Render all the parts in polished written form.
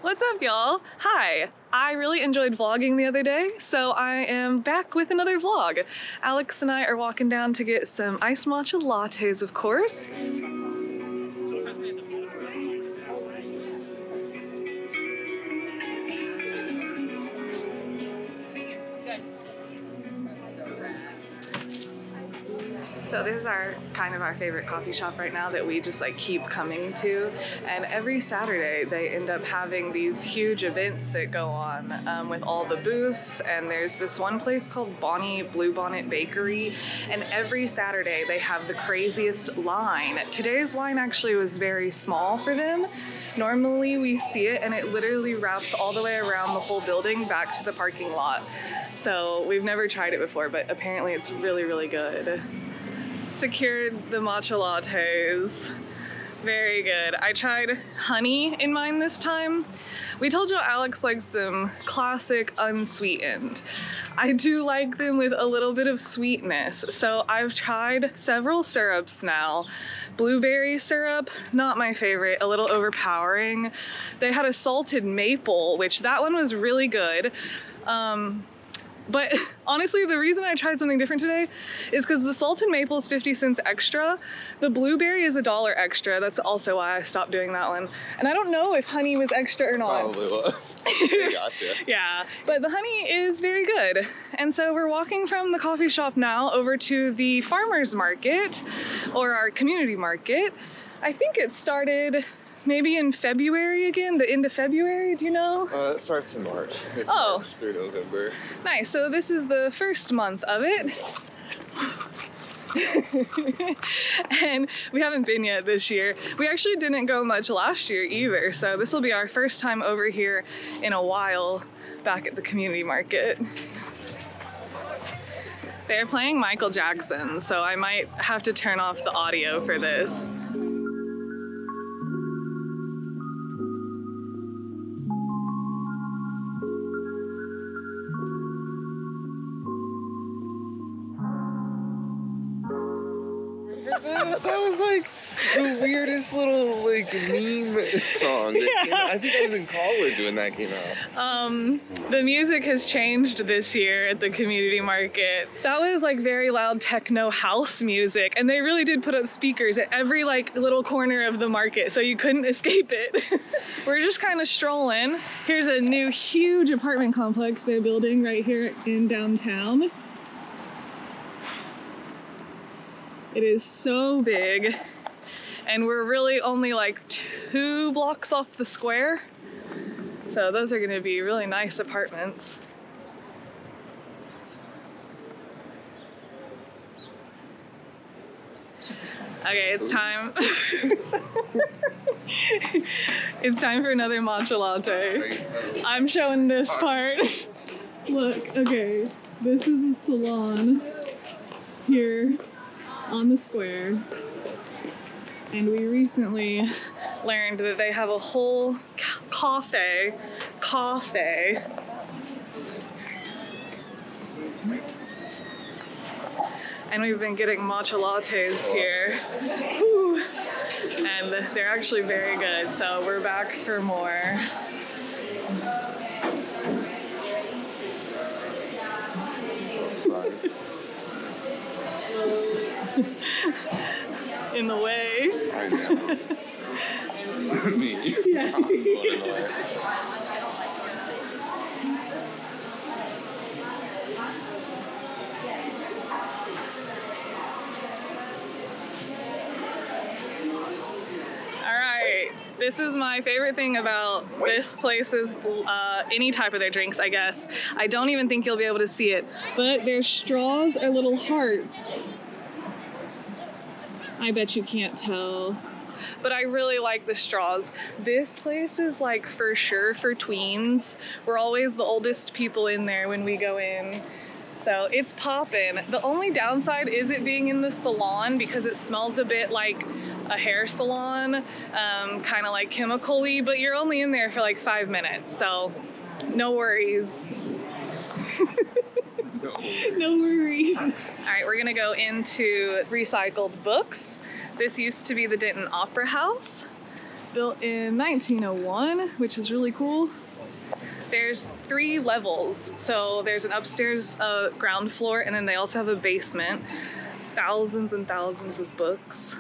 What's up, y'all? Hi. I really enjoyed vlogging the other day, so I am back with another vlog. Alex and I are walking down to get some iced matcha lattes, of course. So this is our favorite coffee shop right now that we just like keep coming to, and every Saturday they end up having these huge events that go on with all the booths. And there's this one place called Bonnie Bluebonnet Bakery, and every Saturday they have the craziest line. Today's line actually was very small for them. Normally we see it and it literally wraps all the way around the whole building back to the parking lot. So we've never tried it before, but apparently it's really, really good. Secured the matcha lattes. Very good. I tried honey in mine this time. We told you Alex likes them classic unsweetened. I do like them with a little bit of sweetness. So I've tried several syrups now. Blueberry syrup, not my favorite, a little overpowering. They had a salted maple, which that one was really good. But honestly, the reason I tried something different today is because the salted maple is 50 cents extra. The blueberry is $1 extra. That's also why I stopped doing that one. And I don't know if honey was extra or not. Probably was. I gotcha. Yeah, but the honey is very good. And so we're walking from the coffee shop now over to the farmer's market, or our community market. I think it started maybe in February again, the end of February, do you know? It starts in March. It's Oh. March through November. Nice, so this is the first month of it. And we haven't been yet this year. We actually didn't go much last year either, so this will be our first time over here in a while back at the community market. They're playing Michael Jackson, so I might have to turn off the audio for this. That was like the weirdest little like meme song. Yeah. I think I was in college when that came out. The music has changed this year at the community market. That was like very loud techno house music, and they really did put up speakers at every like little corner of the market, so you couldn't escape it. We're just kind of strolling. Here's a new huge apartment complex they're building right here in downtown. It is so big, and we're really only like 2 blocks off the square. So those are gonna be really nice apartments. Okay, it's time. It's time for another matcha latte. I'm showing this part. Look, okay, this is a salon here on the square, and we recently learned that they have a whole cafe, and we've been getting matcha lattes here. Whew. And they're actually very good, so we're back for more. In the way. I know. Me. Yeah. I'm going in the way. All right, this is my favorite thing about this place is any type of their drinks, I guess. I don't even think you'll be able to see it, but their straws are little hearts. I bet you can't tell, but I really like the straws. This place is like for sure for tweens. We're always the oldest people in there when we go in. So it's poppin'. The only downside is it being in the salon because it smells a bit like a hair salon, kind of like chemical-y, but you're only in there for like 5 minutes, so no worries. No worries. All right, we're gonna go into recycled books. This used to be the Denton Opera House, built in 1901, which is really cool. There's 3 levels. So there's an upstairs ground floor, and then they also have a basement. Thousands and thousands of books.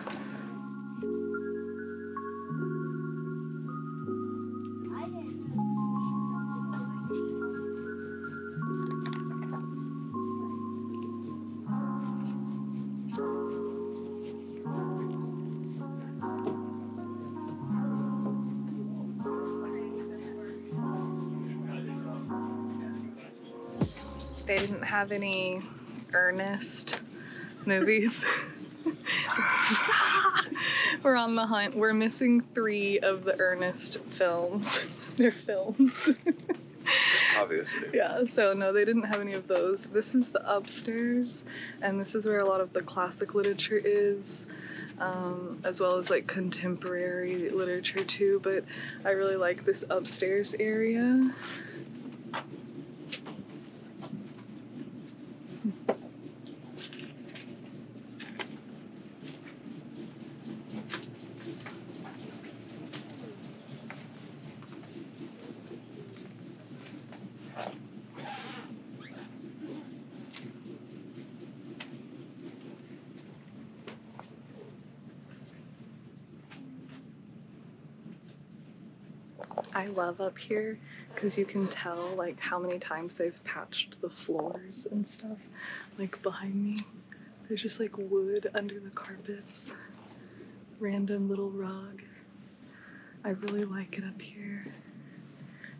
They didn't have any Ernest movies. We're on the hunt. We're missing 3 of the Ernest films. They're films. Obviously. Yeah, so no, they didn't have any of those. This is the upstairs, and this is where a lot of the classic literature is, as well as like contemporary literature too, but I really like this upstairs area. I love up here because you can tell like how many times they've patched the floors and stuff. Like behind me, there's just like wood under the carpets, random little rug. I really like it up here.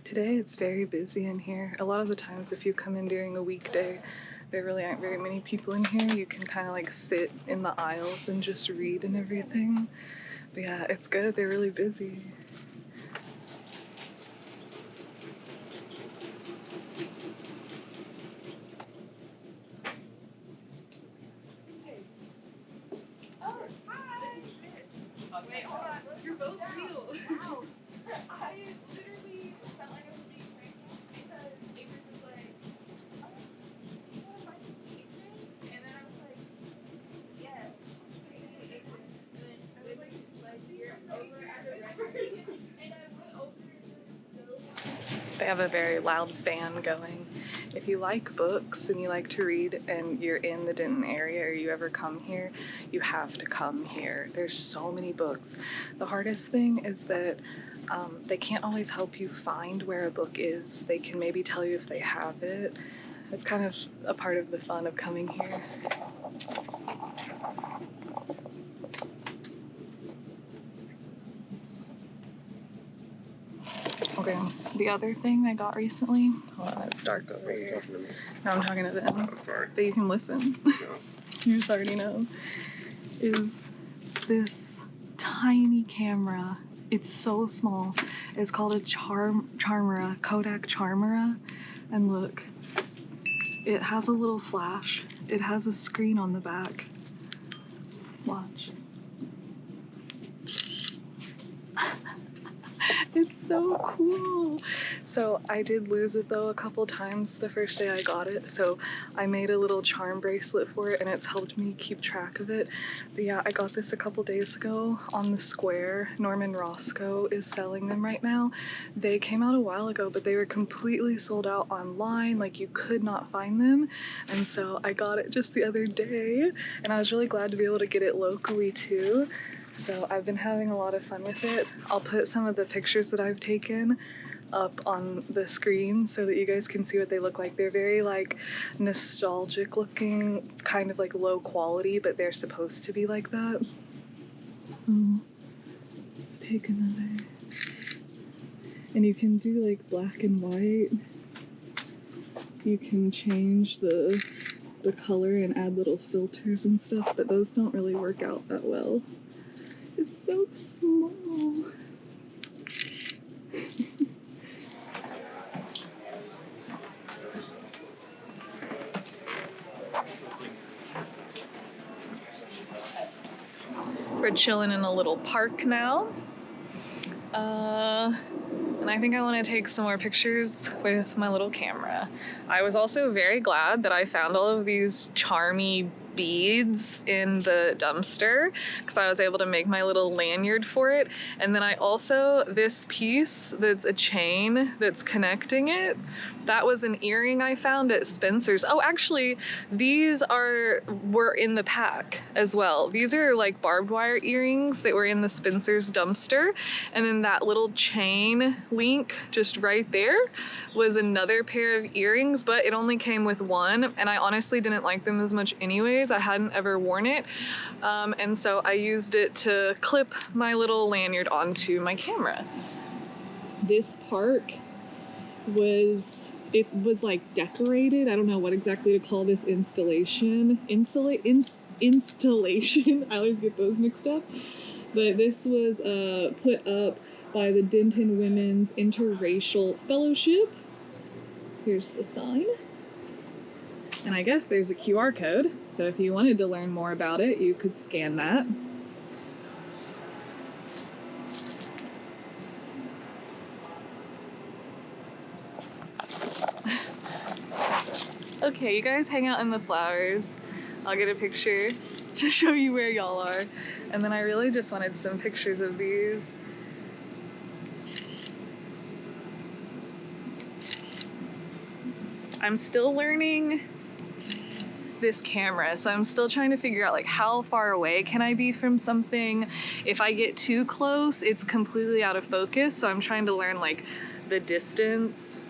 Today it's very busy in here. A lot of the times if you come in during a weekday, there really aren't very many people in here. You can kind of like sit in the aisles and just read and everything. But yeah, it's good. They're really busy. Wait, hold on. You're both real. Wow. I literally felt like I was being pranked because Avery was like, oh, you want to find Avery? And then I was like, yes. And then I was like, you're over at the record. And I went over and it was so. They have a very loud fan going. If you like books and you like to read and you're in the Denton area or you ever come here, you have to come here. There's so many books. The hardest thing is that they can't always help you find where a book is. They can maybe tell you if they have it. It's kind of a part of the fun of coming here. Okay, the other thing I got recently, hold on, it's dark over here. No, I'm talking to them. I'm sorry. But you can listen. You just already know. Is this tiny camera. It's so small. It's called a Charmera, Kodak Charmera. And look, it has a little flash. It has a screen on the back. Watch. It's so cool. So I did lose it though a couple times the first day I got it, so I made a little charm bracelet for it and it's helped me keep track of it. But yeah, I got this a couple days ago on the square. Norman Roscoe is selling them right now. They came out a while ago, but they were completely sold out online. Like you could not find them. And so I got it just the other day and I was really glad to be able to get it locally too. So I've been having a lot of fun with it. I'll put some of the pictures that I've taken up on the screen so that you guys can see what they look like. They're very like nostalgic looking, kind of like low quality, but they're supposed to be like that. So let's take another. And you can do like black and white. You can change the color and add little filters and stuff, but those don't really work out that well. It's so small. We're chilling in a little park now. And I think I want to take some more pictures with my little camera. I was also very glad that I found all of these charmy beads in the dumpster because I was able to make my little lanyard for it. And then I also, this piece that's a chain that's connecting it, that was an earring I found at Spencer's. Oh, actually, these were in the pack as well. These are like barbed wire earrings that were in the Spencer's dumpster. And then that little chain link just right there was another pair of earrings, but it only came with one. And I honestly didn't like them as much anyways. I hadn't ever worn it. And so I used it to clip my little lanyard onto my camera. This park was like decorated. I don't know what exactly to call this installation. Installation. I always get those mixed up. But this was put up by the Denton Women's Interracial Fellowship. Here's the sign. And I guess there's a QR code. So if you wanted to learn more about it, you could scan that. Okay, you guys hang out in the flowers. I'll get a picture to show you where y'all are. And then I really just wanted some pictures of these. I'm still learning this camera, so I'm still trying to figure out like how far away can I be from something. If I get too close, it's completely out of focus, so I'm trying to learn like the distance.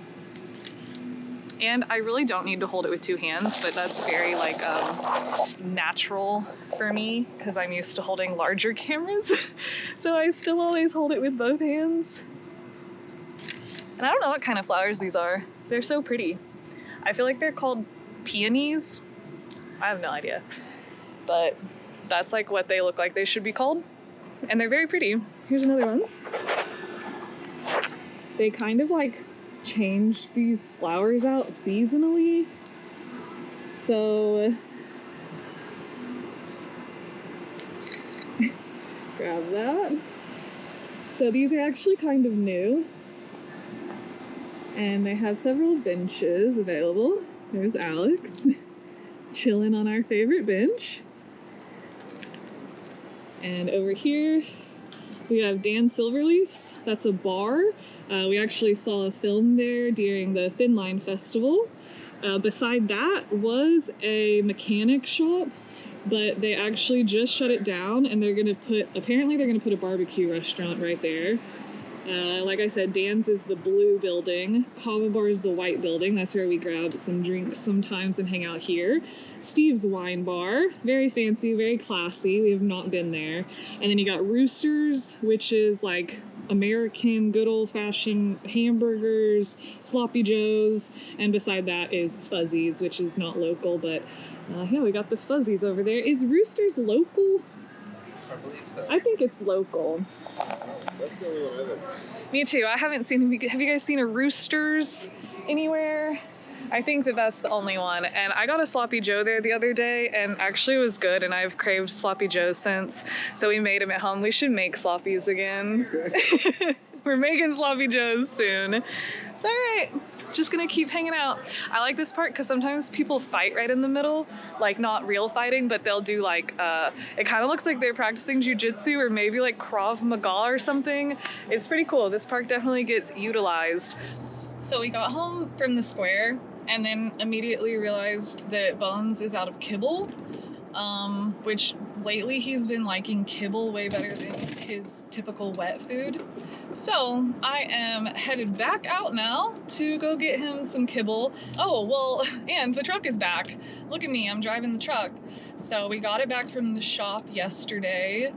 And I really don't need to hold it with two hands, but that's very like natural for me because I'm used to holding larger cameras. So I still always hold it with both hands. And I don't know what kind of flowers these are. They're so pretty. I feel like they're called peonies. I have no idea, but that's like what they look like they should be called. And they're very pretty. Here's another one. They kind of like change these flowers out seasonally. So grab that. So these are actually kind of new. And they have several benches available. There's Alex chilling on our favorite bench. And over here we have Dan Silverleaf's. That's a bar. We actually saw a film there during the Thin Line Festival. Beside that was a mechanic shop, but they actually just shut it down and apparently they're gonna put a barbecue restaurant right there. Like I said, Dan's is the blue building. Kava Bar is the white building. That's where we grab some drinks sometimes and hang out here. Steve's Wine Bar, very fancy, very classy. We have not been there. And then you got Roosters, which is like American, good old-fashioned hamburgers, sloppy joes, and beside that is Fuzzies, which is not local, but yeah, we got the Fuzzies over there. Is Roosters local? I believe so. I think it's local. That's the only one I've ever seen. Me too. I haven't seen. Have you guys seen a Roosters anywhere? I think that's the only one. And I got a sloppy joe there the other day and actually it was good, and I've craved sloppy joes since. So we made them at home. We should make sloppies again. We're making sloppy joes soon. It's all right. Just gonna keep hanging out. I like this part because sometimes people fight right in the middle, like not real fighting, but they'll do like, it kind of looks like they're practicing jujitsu or maybe like Krav Maga or something. It's pretty cool. This park definitely gets utilized. So we got home from the square and then immediately realized that Bones is out of kibble, which lately he's been liking kibble way better than his typical wet food. So I am headed back out now to go get him some kibble. Oh, well, and the truck is back. Look at me, I'm driving the truck. So we got it back from the shop yesterday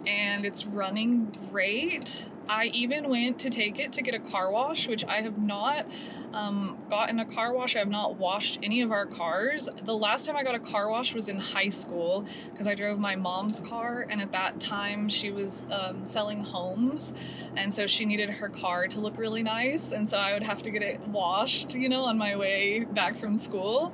and it's running great. I even went to take it to get a car wash, which I have not gotten a car wash. I have not washed any of our cars. The last time I got a car wash was in high school because I drove my mom's car, and at that time she was selling homes, and so she needed her car to look really nice, and so I would have to get it washed, you know, on my way back from school.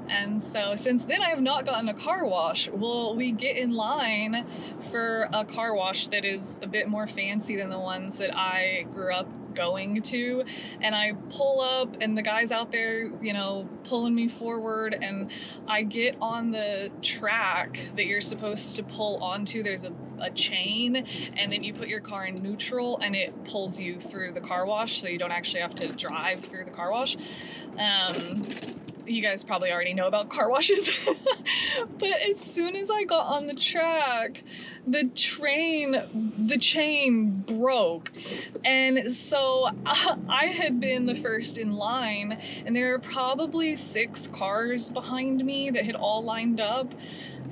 And so since then I have not gotten a car wash. Well, we get in line for a car wash that is a bit more fancy than the ones that I grew up going to, and I pull up and the guy's out there, you know, pulling me forward, and I get on the track that you're supposed to pull onto. There's a chain, and then you put your car in neutral and it pulls you through the car wash, so you don't actually have to drive through the car wash. You guys probably already know about car washes. But as soon as I got on the track, the chain broke. And so I had been the first in line, and there were probably 6 cars behind me that had all lined up,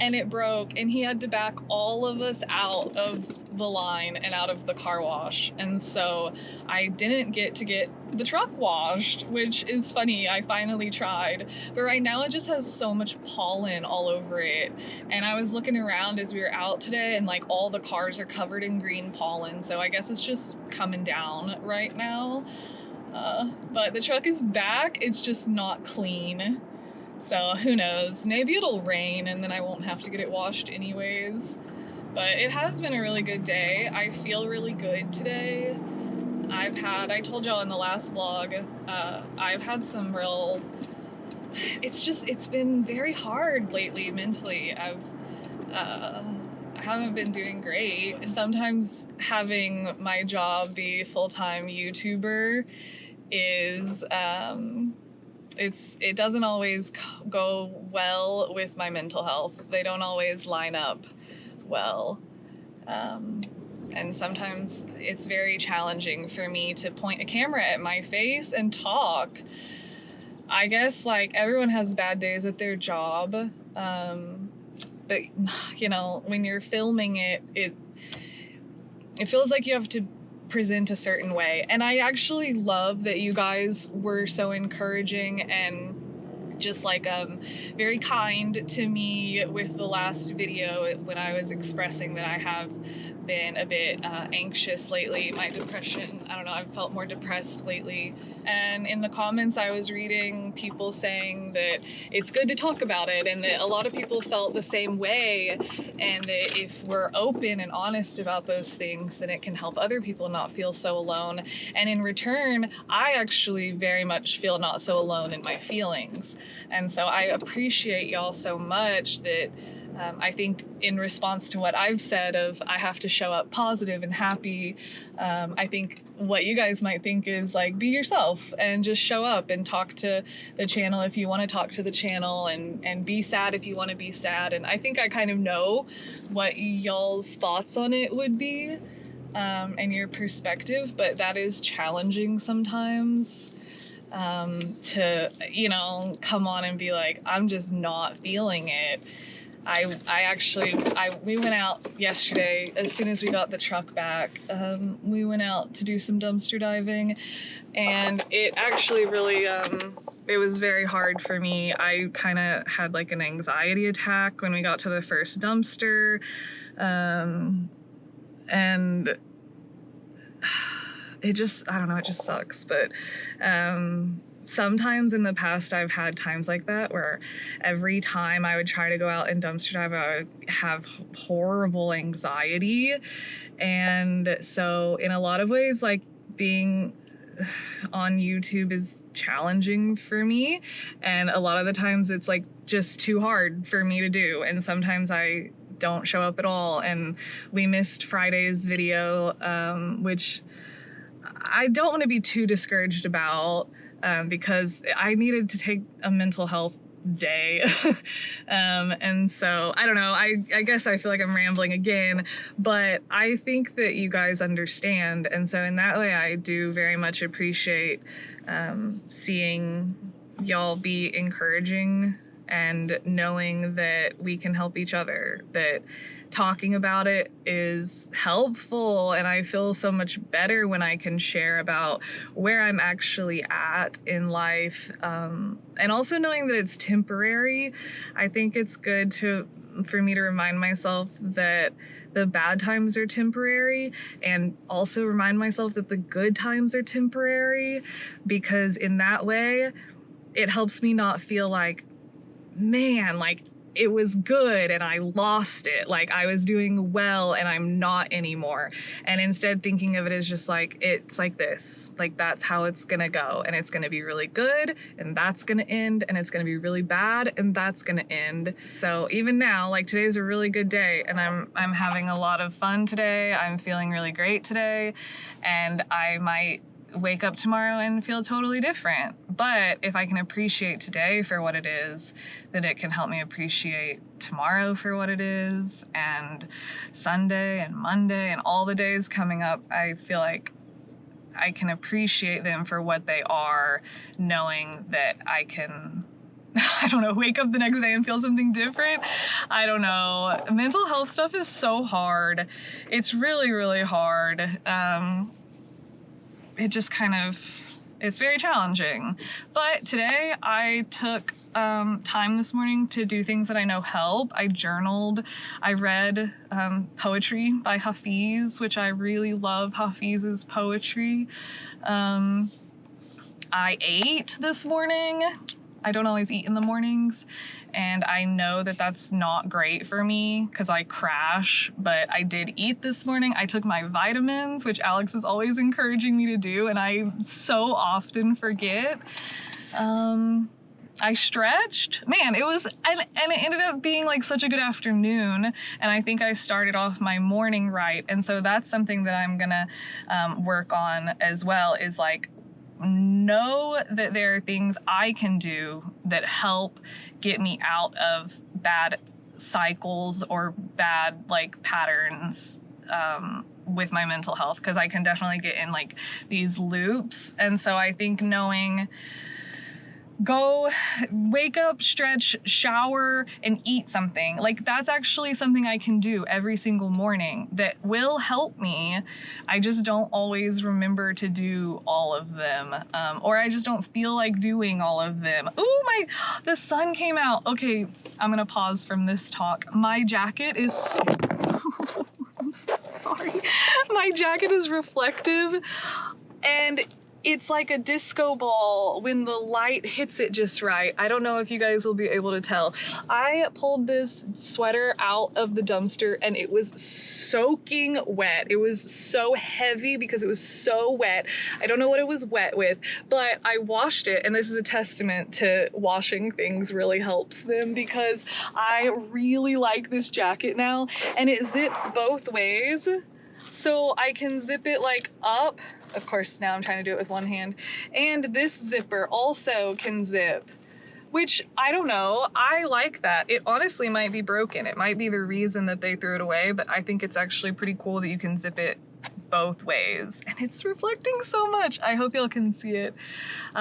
and it broke, and he had to back all of us out of the line and out of the car wash. And so I didn't get to get the truck washed, which is funny. I finally tried, but right now it just has so much pollen all over it. And I was looking around as we were out today, and like all the cars are covered in green pollen, so I guess it's just coming down right now. But the truck is back, it's just not clean. So who knows, maybe it'll rain and then I won't have to get it washed anyways. But it has been a really good day. I feel really good today. I told y'all in the last vlog, I've had some real, it's been very hard lately mentally. I haven't been doing great. Sometimes having my job be full-time YouTuber is, it doesn't always go well with my mental health. They don't always line up well. And sometimes it's very challenging for me to point a camera at my face and talk. I guess like everyone has bad days at their job. But you know, when you're filming it feels like you have to present a certain way. And I actually love that you guys were so encouraging and just like very kind to me with the last video when I was expressing that I have been a bit anxious lately. My depression, I don't know, I've felt more depressed lately. And in the comments I was reading people saying that it's good to talk about it, and that a lot of people felt the same way, and that if we're open and honest about those things, then it can help other people not feel so alone. And in return, I actually very much feel not so alone in my feelings. And so I appreciate y'all so much that I think in response to what I've said of I have to show up positive and happy, I think what you guys might think is like, be yourself and just show up and talk to the channel if you want to talk to the channel, and be sad if you want to be sad. And I think I kind of know what y'all's thoughts on it would be, and your perspective, but that is challenging sometimes. To, you know, come on and be like, I'm just not feeling it. We went out yesterday as soon as we got the truck back. We went out to do some dumpster diving, and it actually really, it was very hard for me. I kind of had like an anxiety attack when we got to the first dumpster, and it just, I don't know, it just sucks. But sometimes in the past I've had times like that where every time I would try to go out and dumpster dive, I would have horrible anxiety. And so in a lot of ways, like, being on YouTube is challenging for me, and a lot of the times it's like just too hard for me to do, and sometimes I don't show up at all. And we missed Friday's video, which I don't want to be too discouraged about, because I needed to take a mental health day. And so I don't know, I guess I feel like I'm rambling again, but I think that you guys understand. And so in that way, I do very much appreciate seeing y'all be encouraging and knowing that we can help each other, that talking about it is helpful. And I feel so much better when I can share about where I'm actually at in life. And also knowing that it's temporary. I think it's good for me to remind myself that the bad times are temporary, and also remind myself that the good times are temporary, because in that way, it helps me not feel like, man, like it was good and I lost it. Like I was doing well and I'm not anymore. And instead thinking of it as just like, it's like this, like that's how it's gonna go. And it's gonna be really good and that's gonna end, and it's gonna be really bad and that's gonna end. So even now, like today's a really good day and I'm having a lot of fun today. I'm feeling really great today, and I might wake up tomorrow and feel totally different. But if I can appreciate today for what it is, then it can help me appreciate tomorrow for what it is, and Sunday and Monday and all the days coming up. I feel like I can appreciate them for what they are, knowing that I can, I don't know, wake up the next day and feel something different. I don't know. Mental health stuff is so hard. It's really, really hard. It just kind of, it's very challenging. But today I took time this morning to do things that I know help. I journaled, I read poetry by Hafiz, which I really love Hafiz's poetry. I ate this morning. I don't always eat in the mornings, and I know that that's not great for me because I crash, but I did eat this morning. I took my vitamins, which Alex is always encouraging me to do, and I so often forget. I stretched, man, it was, and it ended up being like such a good afternoon, and I think I started off my morning right, and so that's something that I'm gonna work on as well, is like, know that there are things I can do that help get me out of bad cycles or bad like patterns with my mental health, because I can definitely get in like these loops. And so I think knowing, go wake up, stretch, shower, and eat something. Like that's actually something I can do every single morning that will help me. I just don't always remember to do all of them. Or I just don't feel like doing all of them. Ooh, the sun came out. Okay, I'm gonna pause from this talk. My jacket is, I'm sorry. My jacket is reflective, and it's like a disco ball when the light hits it just right. I don't know if you guys will be able to tell. I pulled this sweater out of the dumpster and it was soaking wet. It was so heavy because it was so wet. I don't know what it was wet with, but I washed it, and this is a testament to washing things really helps them, because I really like this jacket now, and it zips both ways. So I can zip it like up. Of course, now I'm trying to do it with one hand. And this zipper also can zip, which I don't know. I like that. It honestly might be broken. It might be the reason that they threw it away, but I think it's actually pretty cool that you can zip it both ways, and it's reflecting so much. I hope y'all can see it.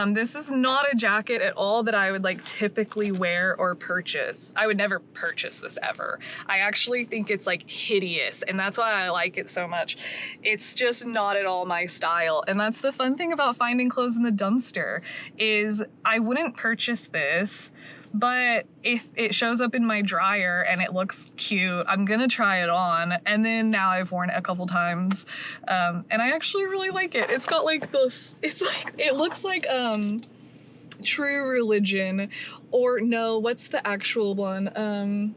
This is not a jacket at all that I would like typically wear or purchase. I would never purchase this ever. I actually think it's like hideous, and that's why I like it so much. It's just not at all my style, and that's the fun thing about finding clothes in the dumpster, is I wouldn't purchase this, but if it shows up in my dryer and it looks cute, I'm gonna try it on. And then now I've worn it a couple times, and I actually really like it. It's got like this, it's like, it looks like True Religion, or no, what's the actual one?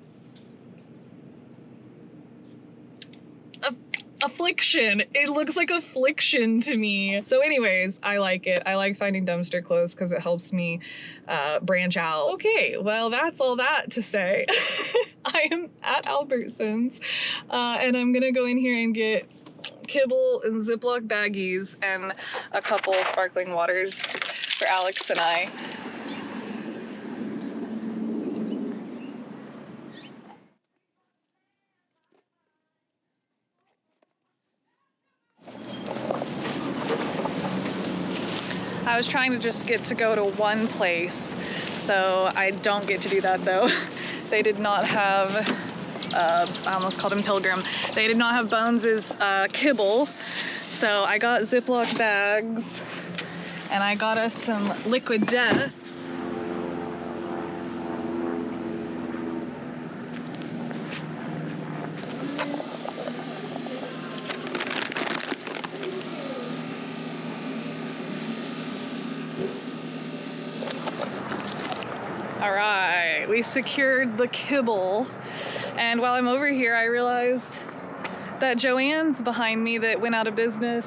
Affliction. It looks like Affliction to me. So anyways, I like it. I like finding dumpster clothes because it helps me branch out. Okay, well, that's all that to say. I am at Albertsons, and I'm gonna go in here and get kibble and Ziploc baggies and a couple sparkling waters for Alex and I. I was trying to just get to go to one place, so I don't get to do that though. They did not have, I almost called him Pilgrim. They did not have Bones's kibble, so I got Ziploc bags, and I got us some Liquid Deaths. All right, right, we secured the kibble. And while I'm over here, I realized that Joann's behind me that went out of business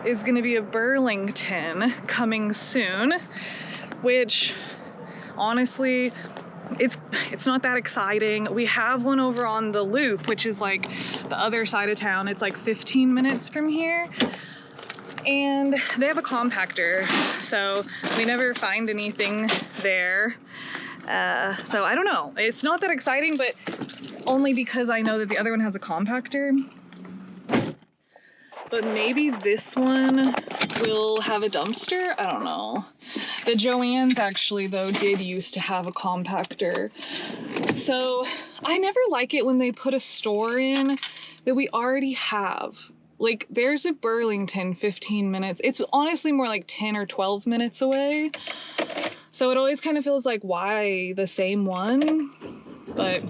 is gonna be a Burlington coming soon, which honestly, it's not that exciting. We have one over on the Loop, which is like the other side of town. It's like 15 minutes from here. And they have a compactor, so we never find anything there. So I don't know. It's not that exciting, but only because I know that the other one has a compactor. But maybe this one will have a dumpster? I don't know. The Joann's actually, though, did used to have a compactor. So I never like it when they put a store in that we already have. Like, there's a Burlington 15 minutes. It's honestly more like 10 or 12 minutes away. So it always kind of feels like, why the same one? But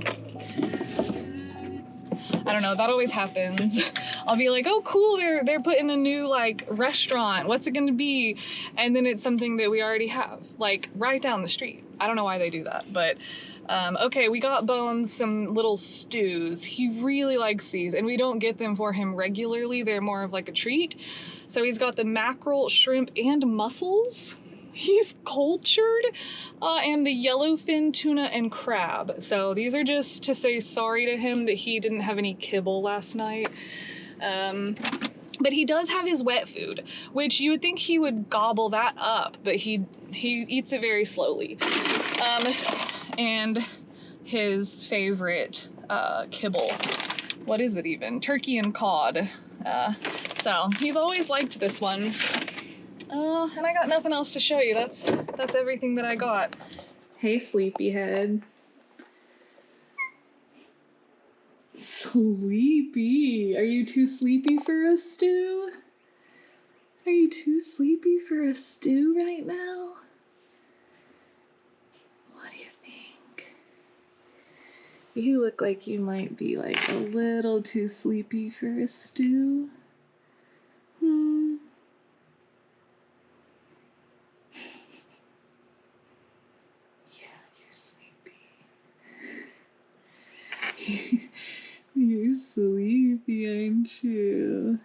I don't know, that always happens. I'll be like, oh cool, they're putting a new like restaurant. What's it gonna be? And then it's something that we already have, like right down the street. I don't know why they do that, but okay, we got Bones some little stews. He really likes these, and we don't get them for him regularly. They're more of like a treat. So he's got the mackerel, shrimp, and mussels. He's cultured, and the yellowfin tuna and crab. So these are just to say sorry to him that he didn't have any kibble last night. But he does have his wet food, which you would think he would gobble that up, but he eats it very slowly. And his favorite kibble, what is it even? Turkey and cod. So he's always liked this one. And I got nothing else to show you. That's everything that I got. Hey, sleepyhead. Sleepy. Are you too sleepy for a stew? Are you too sleepy for a stew right now? What do you think? You look like you might be like a little too sleepy for a stew. You're sleepy, aren't you?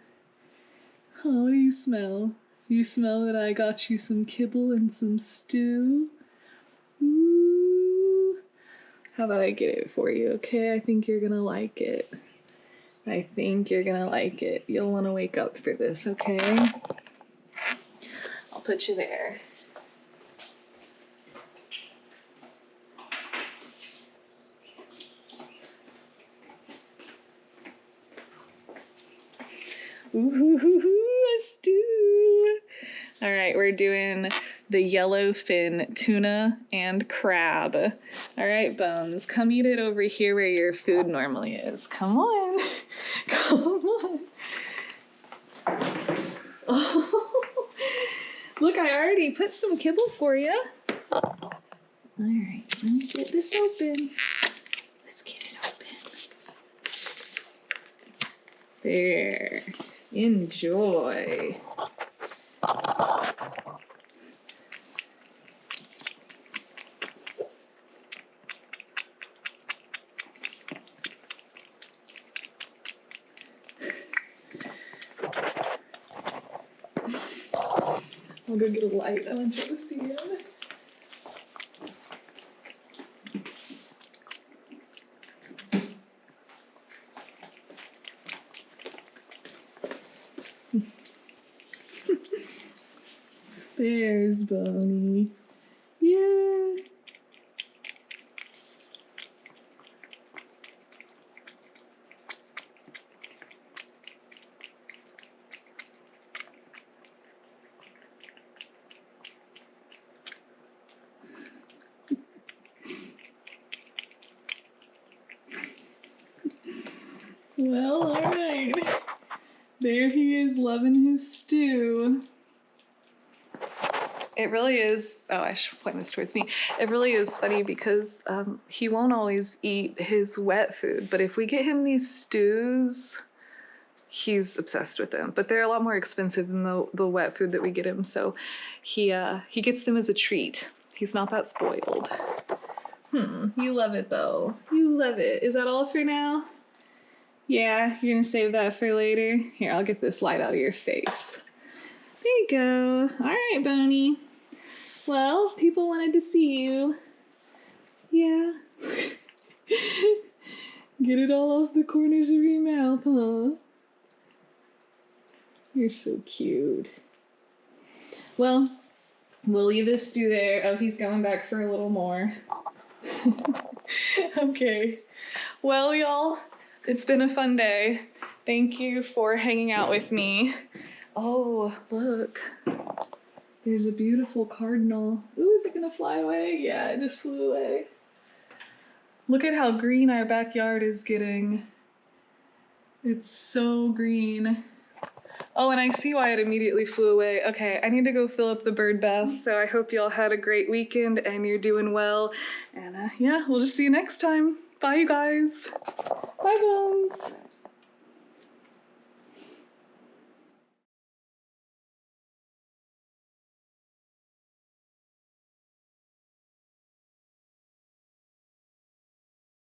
Oh, what do you smell? You smell that I got you some kibble and some stew? Ooh. How about I get it for you, okay? I think you're gonna like it. I think you're gonna like it. You'll wanna wake up for this, okay? I'll put you there. Ooh, a stew. All right, we're doing the yellowfin tuna and crab. All right, Bones, come eat it over here where your food normally is. Come on. Come on. Oh, look, I already put some kibble for you. All right, let me get this open. Let's get it open. There. Enjoy. I'll go get a light. I want you to see it. There's Bonnie. Yeah. Well, all right. There he is, loving his stew. It really is, oh, I should point this towards me. It really is funny because he won't always eat his wet food, but if we get him these stews, he's obsessed with them. But they're a lot more expensive than the wet food that we get him, so he gets them as a treat. He's not that spoiled. You love it though. You love it. Is that all for now? Yeah, you're gonna save that for later? Here, I'll get this light out of your face. There you go. All right, Boney. Well, people wanted to see you. Yeah. Get it all off the corners of your mouth, huh? You're so cute. Well, we'll leave this stew there. Oh, he's going back for a little more. Okay. Well, y'all, it's been a fun day. Thank you for hanging out with me. Oh, look. There's a beautiful cardinal. Ooh, is it gonna fly away? Yeah, it just flew away. Look at how green our backyard is getting. It's so green. Oh, and I see why it immediately flew away. Okay, I need to go fill up the bird bath. So I hope y'all had a great weekend and you're doing well. And yeah, we'll just see you next time. Bye, you guys. Bye, guys.